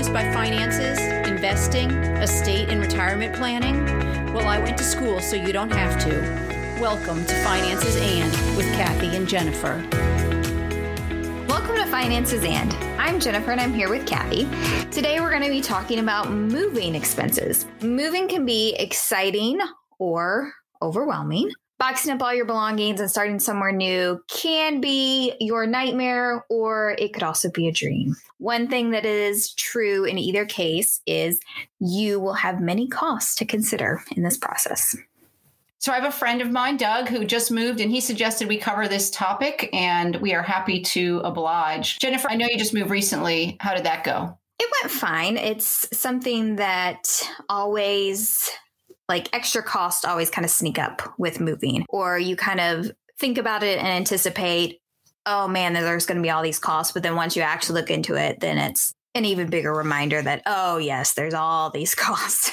confused by finances, investing, estate and retirement planning? Well, I went to school so you don't have to. Welcome to Finances And with Kathy and Jennifer. Welcome to Finances And. I'm Jennifer and I'm here with Kathy. Today we're going to be talking about moving expenses. Moving can be exciting or overwhelming. Boxing up all your belongings and starting somewhere new can be your nightmare, or it could also be a dream. One thing that is true in either case is you will have many costs to consider in this process. So I have a friend of mine, Doug, who just moved, and he suggested we cover this topic, and we are happy to oblige. Jennifer, I know you just moved recently. How did that go? It went fine. It's something that always... extra costs always kind of sneak up with moving, or you kind of think about it and anticipate, oh man, there's going to be all these costs. But then once you actually look into it, then it's an even bigger reminder that, oh yes, there's all these costs.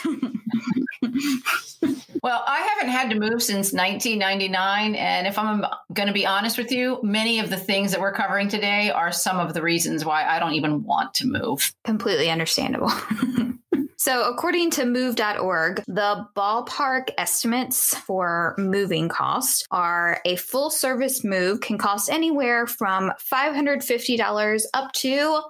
Well, I haven't had to move since 1999. And if I'm going to be honest with you, many of the things that we're covering today are some of the reasons why I don't even want to move. Completely understandable. So according to move.org, the ballpark estimates for moving costs are a full service move can cost anywhere from $550 up to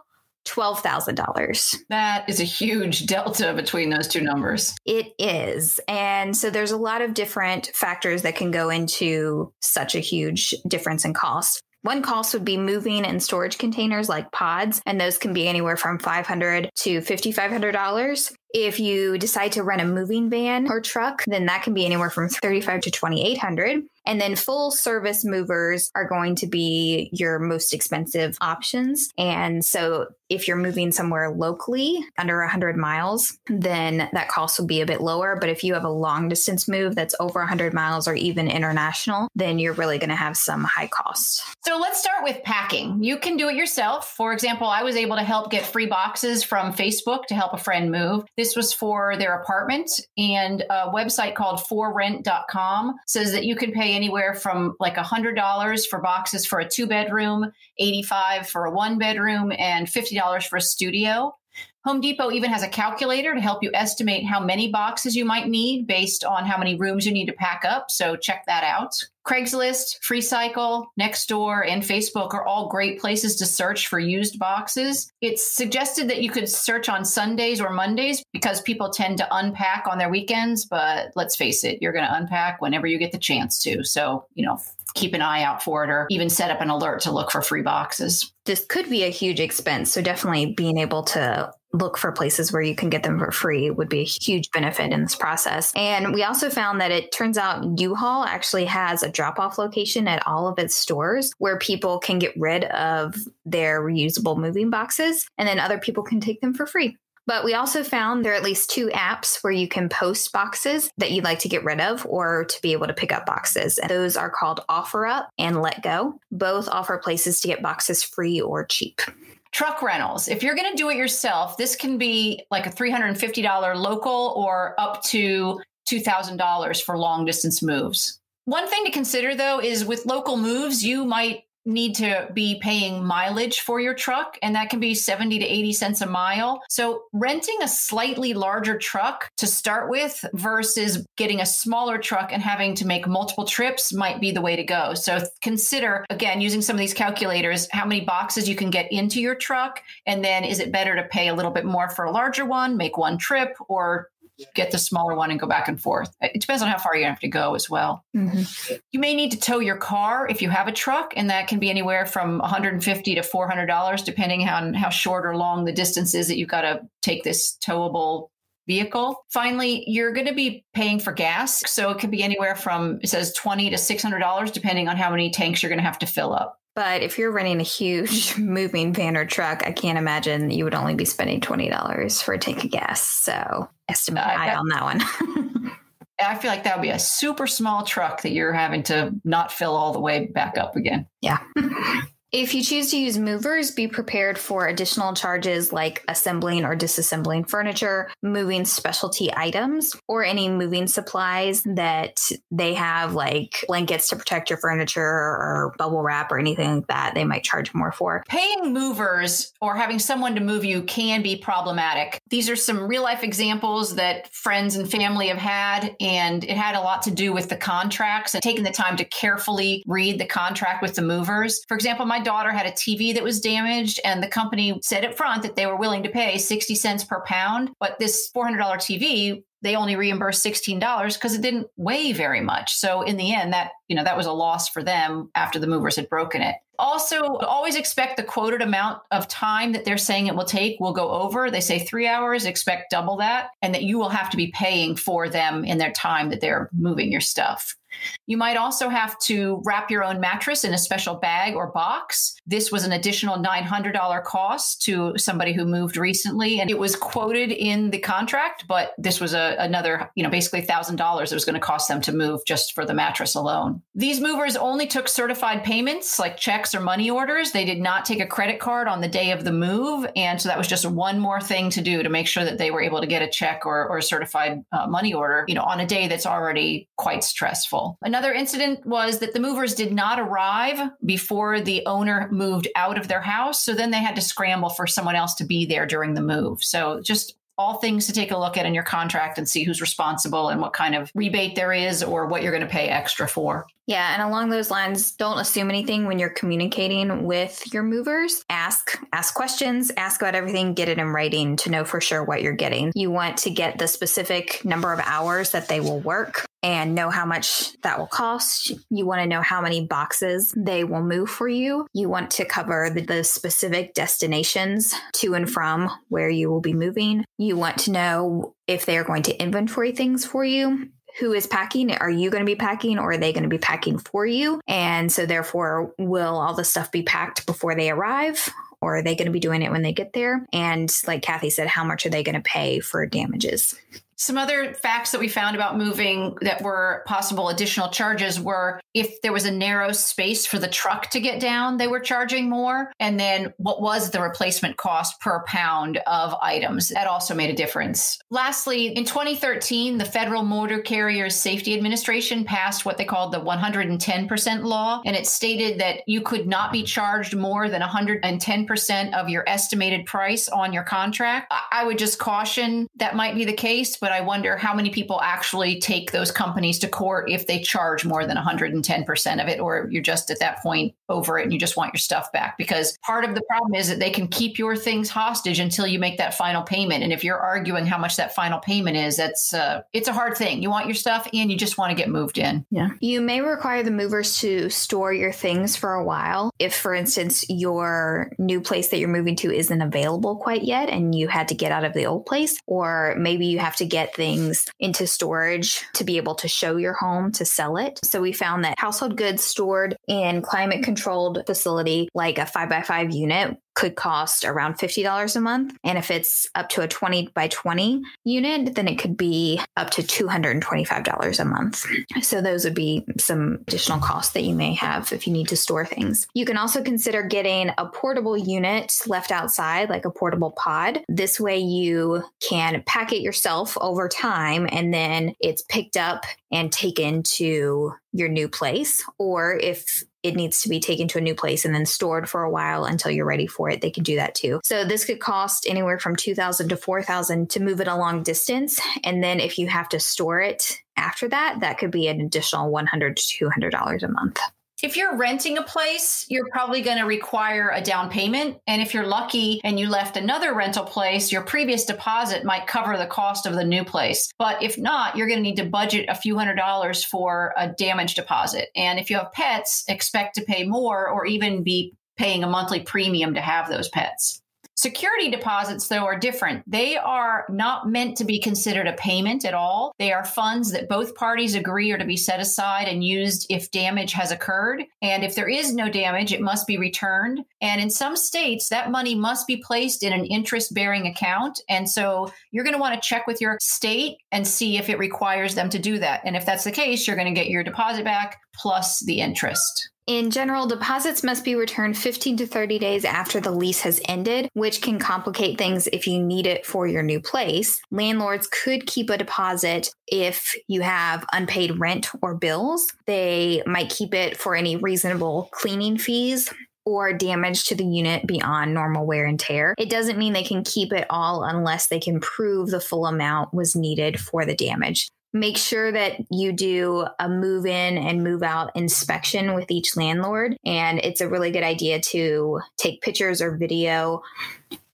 $12,000. That is a huge delta between those two numbers. It is. And so there's a lot of different factors that can go into such a huge difference in cost. One cost would be moving and storage containers like pods, and those can be anywhere from $500 to $5,500. If you decide to rent a moving van or truck, then that can be anywhere from $3,500 to $2,800. And then full service movers are going to be your most expensive options. And so if you're moving somewhere locally under 100 miles, then that cost will be a bit lower. But if you have a long distance move that's over 100 miles or even international, then you're really going to have some high costs. So let's start with packing. You can do it yourself. For example, I was able to help get free boxes from Facebook to help a friend move. This was for their apartment, and a website called forrent.com says that you can pay anywhere from like $100 for boxes for a 2-bedroom, $85 for a 1-bedroom, and $50 for a studio. Home Depot even has a calculator to help you estimate how many boxes you might need based on how many rooms you need to pack up. So check that out. Craigslist, FreeCycle, Nextdoor, and Facebook are all great places to search for used boxes. It's suggested that you could search on Sundays or Mondays because people tend to unpack on their weekends. But let's face it, you're going to unpack whenever you get the chance to. So, keep an eye out for it, or even set up an alert to look for free boxes. This could be a huge expense. So definitely being able to look for places where you can get them for free would be a huge benefit in this process. And we also found that it turns out U-Haul actually has a drop-off location at all of its stores where people can get rid of their reusable moving boxes, and then other people can take them for free. But we also found there are at least 2 apps where you can post boxes that you'd like to get rid of or to be able to pick up boxes. And those are called OfferUp and LetGo. Both offer places to get boxes free or cheap. Truck rentals. If you're going to do it yourself, this can be like a $350 local or up to $2,000 for long distance moves. One thing to consider, though, is with local moves, you might need to be paying mileage for your truck, and that can be 70 to 80 cents a mile. So renting a slightly larger truck to start with versus getting a smaller truck and having to make multiple trips might be the way to go. So consider, again, using some of these calculators, how many boxes you can get into your truck, and then is it better to pay a little bit more for a larger one, make one trip, or get the smaller one and go back and forth. It depends on how far you have to go as well. Mm-hmm. You may need to tow your car if you have a truck, and that can be anywhere from $150 to $400, depending on how short or long the distance is that you've got to take this towable vehicle. Finally, you're going to be paying for gas. So it could be anywhere from, it says $20 to $600, depending on how many tanks you're going to have to fill up. But if you're renting a huge moving van or truck, I can't imagine you would only be spending $20 for a tank of gas. So estimate high on that one. I feel like that would be a super small truck that you're having to not fill all the way back up again. Yeah. If you choose to use movers, be prepared for additional charges like assembling or disassembling furniture, moving specialty items, or any moving supplies that they have, like blankets to protect your furniture or bubble wrap or anything like that. They might charge more for. Paying movers or having someone to move you can be problematic. These are some real life examples that friends and family have had, and it had a lot to do with the contracts and taking the time to carefully read the contract with the movers. For example, my daughter had a TV that was damaged, and the company said up front that they were willing to pay 60 cents per pound. But this $400 TV, they only reimbursed $16 because it didn't weigh very much. So in the end, that was a loss for them after the movers had broken it. Also, always expect the quoted amount of time that they're saying it will take will go over. They say 3 hours, expect double that, and that you will have to be paying for them in their time that they're moving your stuff. You might also have to wrap your own mattress in a special bag or box. This was an additional $900 cost to somebody who moved recently, and it was quoted in the contract, but this was another, basically $1,000 it was going to cost them to move just for the mattress alone. These movers only took certified payments like checks or money orders. They did not take a credit card on the day of the move. And so that was just one more thing to do to make sure that they were able to get a check or a certified money order, on a day that's already quite stressful. Another incident was that the movers did not arrive before the owner moved out of their house. So then they had to scramble for someone else to be there during the move. So just all things to take a look at in your contract and see who's responsible and what kind of rebate there is or what you're going to pay extra for. Yeah. And along those lines, don't assume anything when you're communicating with your movers. Ask questions, ask about everything, get it in writing to know for sure what you're getting. You want to get the specific number of hours that they will work and know how much that will cost. You want to know how many boxes they will move for you. You want to cover the specific destinations to and from where you will be moving. You want to know if they're going to inventory things for you. Who is packing? Are you going to be packing or are they going to be packing for you? And so therefore, will all the stuff be packed before they arrive? Or are they going to be doing it when they get there? And like Kathy said, how much are they going to pay for damages? Some other facts that we found about moving that were possible additional charges were if there was a narrow space for the truck to get down, they were charging more. And then what was the replacement cost per pound of items? That also made a difference. Lastly, in 2013, the Federal Motor Carriers Safety Administration passed what they called the 110% law. And it stated that you could not be charged more than 110% of your estimated price on your contract. I would just caution that might be the case, but I wonder how many people actually take those companies to court if they charge more than 110% of it, or you're just at that point over it and you just want your stuff back. Because part of the problem is that they can keep your things hostage until you make that final payment. And if you're arguing how much that final payment is, it's a hard thing. You want your stuff and you just want to get moved in. Yeah. You may require the movers to store your things for a while. If, for instance, your new place that you're moving to isn't available quite yet and you had to get out of the old place, or maybe you have to get things into storage to be able to show your home to sell it. So we found that household goods stored in climate controlled facility, like a 5x5 unit, could cost around $50 a month. And if it's up to a 20 by 20 unit, then it could be up to $225 a month. So those would be some additional costs that you may have if you need to store things. You can also consider getting a portable unit left outside, like a portable pod. This way you can pack it yourself over time and then it's picked up and taken to your new place. Or if it needs to be taken to a new place and then stored for a while until you're ready for it, they can do that too. So this could cost anywhere from $2,000 to $4,000 to move it a long distance. And then if you have to store it after that, that could be an additional $100 to $200 a month. If you're renting a place, you're probably going to require a down payment. And if you're lucky and you left another rental place, your previous deposit might cover the cost of the new place. But if not, you're going to need to budget a few $100s for a damage deposit. And if you have pets, expect to pay more or even be paying a monthly premium to have those pets. Security deposits, though, are different. They are not meant to be considered a payment at all. They are funds that both parties agree are to be set aside and used if damage has occurred. And if there is no damage, it must be returned. And in some states, that money must be placed in an interest-bearing account. And so you're going to want to check with your state and see if it requires them to do that. And if that's the case, you're going to get your deposit back plus the interest. In general, deposits must be returned 15 to 30 days after the lease has ended, which can complicate things if you need it for your new place. Landlords could keep a deposit if you have unpaid rent or bills. They might keep it for any reasonable cleaning fees or damage to the unit beyond normal wear and tear. It doesn't mean they can keep it all unless they can prove the full amount was needed for the damage. Make sure that you do a move in and move out inspection with each landlord. And it's a really good idea to take pictures or video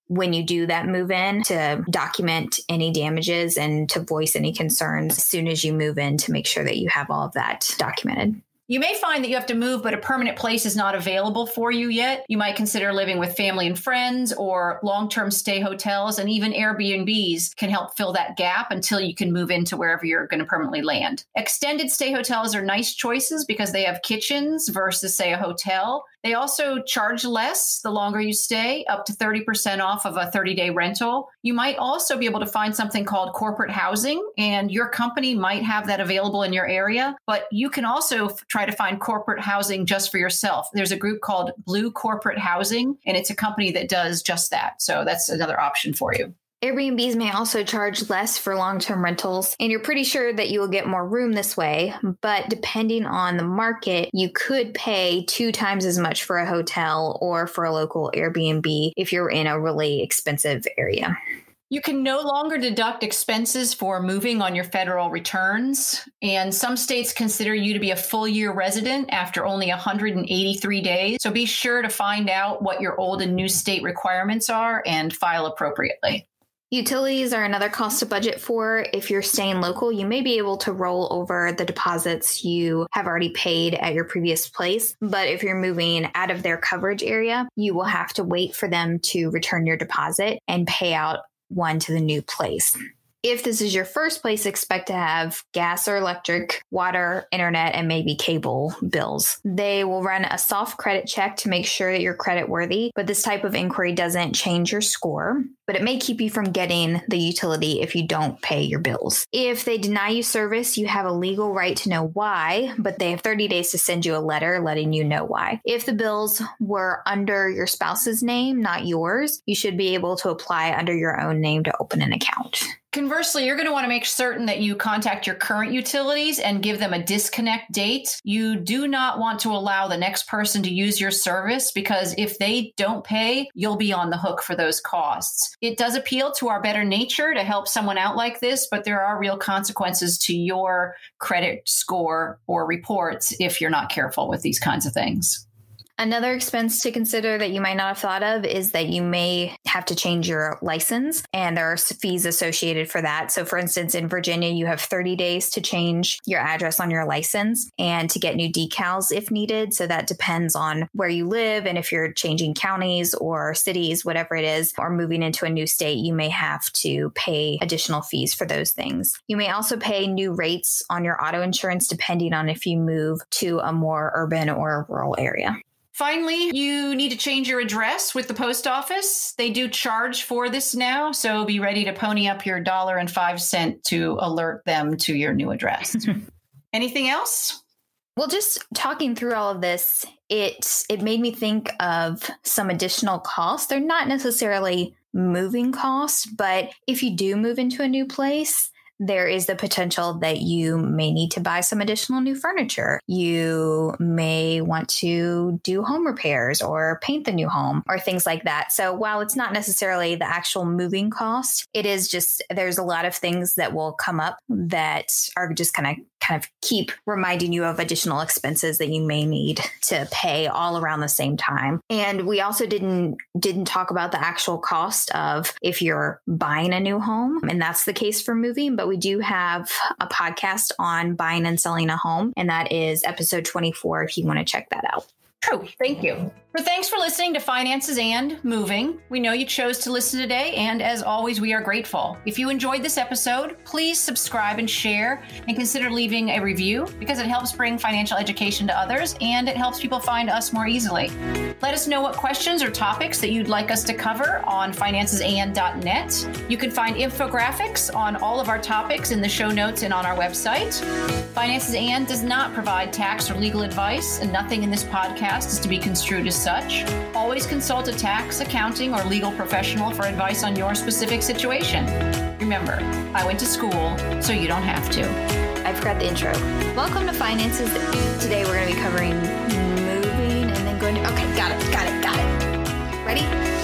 when you do that move in to document any damages and to voice any concerns as soon as you move in to make sure that you have all of that documented. You may find that you have to move, but a permanent place is not available for you yet. You might consider living with family and friends or long-term stay hotels, and even Airbnbs can help fill that gap until you can move into wherever you're going to permanently land. Extended stay hotels are nice choices because they have kitchens versus, say, a hotel. They also charge less the longer you stay, up to 30% off of a 30-day rental. You might also be able to find something called corporate housing, and your company might have that available in your area, but you can also try to find corporate housing just for yourself. There's a group called Blue Corporate Housing, and it's a company that does just that. So that's another option for you. Airbnbs may also charge less for long-term rentals, and you're pretty sure that you will get more room this way, but depending on the market, you could pay 2 times as much for a hotel or for a local Airbnb if you're in a really expensive area. You can no longer deduct expenses for moving on your federal returns, and some states consider you to be a full year resident after only 183 days. So be sure to find out what your old and new state requirements are and file appropriately. Utilities are another cost to budget for. If you're staying local, you may be able to roll over the deposits you have already paid at your previous place. But if you're moving out of their coverage area, you will have to wait for them to return your deposit and pay out one to the new place. If this is your first place, expect to have gas or electric, water, internet, and maybe cable bills. They will run a soft credit check to make sure that you're credit worthy, but this type of inquiry doesn't change your score, but it may keep you from getting the utility if you don't pay your bills. If they deny you service, you have a legal right to know why, but they have 30 days to send you a letter letting you know why. If the bills were under your spouse's name, not yours, you should be able to apply under your own name to open an account. Conversely, you're going to want to make certain that you contact your current utilities and give them a disconnect date. You do not want to allow the next person to use your service because if they don't pay, you'll be on the hook for those costs. It does appeal to our better nature to help someone out like this, but there are real consequences to your credit score or reports if you're not careful with these kinds of things. Another expense to consider that you might not have thought of is that you may have to change your license, and there are fees associated for that. So for instance, in Virginia, you have 30 days to change your address on your license and to get new decals if needed. So that depends on where you live, and if you're changing counties or cities, whatever it is, or moving into a new state, you may have to pay additional fees for those things. You may also pay new rates on your auto insurance depending on if you move to a more urban or rural area. Finally, you need to change your address with the post office. They do charge for this now, so be ready to pony up your $1.05 to alert them to your new address. Anything else? Well, just talking through all of this, it made me think of some additional costs. They're not necessarily moving costs, but if you do move into a new place, there is the potential that you may need to buy some additional new furniture. You may want to do home repairs or paint the new home or things like that. So while it's not necessarily the actual moving cost, it is just, there's a lot of things that will come up that are just kind of keep reminding you of additional expenses that you may need to pay all around the same time. And we also didn't talk about the actual cost of if you're buying a new home, and that's the case for moving, but we do have a podcast on buying and selling a home, and that is episode 24 if you want to check that out. True. Thank you. So thanks for listening to Finances and Moving. We know you chose to listen today, and as always, we are grateful. If you enjoyed this episode, please subscribe and share, and consider leaving a review because it helps bring financial education to others, and it helps people find us more easily. Let us know what questions or topics that you'd like us to cover on financesand.net. You can find infographics on all of our topics in the show notes and on our website. Finances and does not provide tax or legal advice, and nothing in this podcast is to be construed as such. Always consult a tax, accounting, or legal professional for advice on your specific situation. Remember, I went to school, so you don't have to. I forgot the intro. Welcome to Finances. Today we're going to be covering moving and then going to... Okay, got it. Ready?